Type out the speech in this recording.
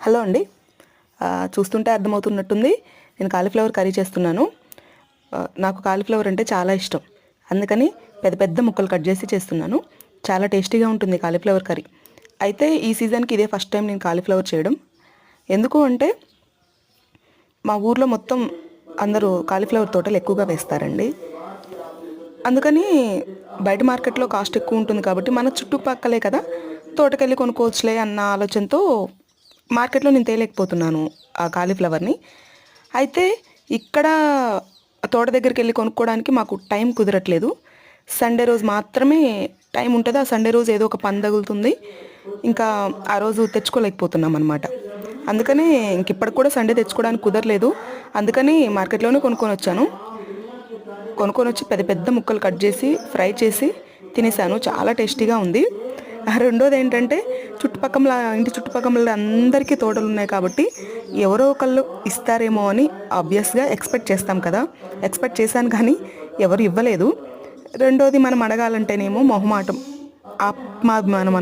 Hello అండి. చూస్తుంటే అర్థమవుతున్నట్టుంది, నేను కాలీఫ్లవర్ కర్రీ చేస్తున్నాను. నాకు కాలీఫ్లవర్ అంటే చాలా ఇష్టం, అందుకని పెద్ద పెద్ద ముక్కలు కట్ చేసి చేస్తున్నాను. చాలా టేస్టీగా ఉంటుంది కాలీఫ్లవర్ కర్రీ. అయితే ఈ సీజన్కి ఇదే ఫస్ట్ టైం నేను కాలీఫ్లవర్ చేయడం. ఎందుకు అంటే మా ఊర్లో మొత్తం అందరూ కాలీఫ్లవర్ తోటలు ఎక్కువగా వేస్తారండి. అందుకని బయట మార్కెట్లో కాస్ట్ ఎక్కువ ఉంటుంది కాబట్టి మన చుట్టుపక్కలే కదా, తోటకెళ్ళి కొనుక్కోవచ్చులే అన్న ఆలోచనతో మార్కెట్లో నేను తేలేకపోతున్నాను ఆ కాలీఫ్లవర్ని. అయితే ఇక్కడ తోట దగ్గరికి వెళ్ళి కొనుక్కోవడానికి మాకు టైం కుదరట్లేదు. సండే రోజు మాత్రమే టైం ఉంటుంది. ఆ సండే రోజు ఏదో ఒక పని తగులుతుంది, ఇంకా ఆ రోజు తెచ్చుకోలేకపోతున్నాం అనమాట. అందుకనే ఇంక ఇప్పటికి కూడా సండే తెచ్చుకోవడానికి కుదరలేదు. అందుకని మార్కెట్లోనే కొనుక్కొని వచ్చాను. కొనుక్కొని వచ్చి పెద్ద పెద్ద ముక్కలు కట్ చేసి ఫ్రై చేసి తినేసాను. చాలా టేస్టీగా ఉంది. రెండోది ఏంటంటే ఇంటి చుట్టుపక్కల అందరికీ తోటలు ఉన్నాయి కాబట్టి ఎవరో ఒకళ్ళు ఇస్తారేమో అని ఆబ్వియస్గా ఎక్స్పెక్ట్ చేస్తాం కదా. ఎక్స్పెక్ట్ చేశాను కానీ ఎవరు ఇవ్వలేదు. రెండోది మనం అడగాలంటేనేమో మొహమాటం, ఆత్మాభిమానం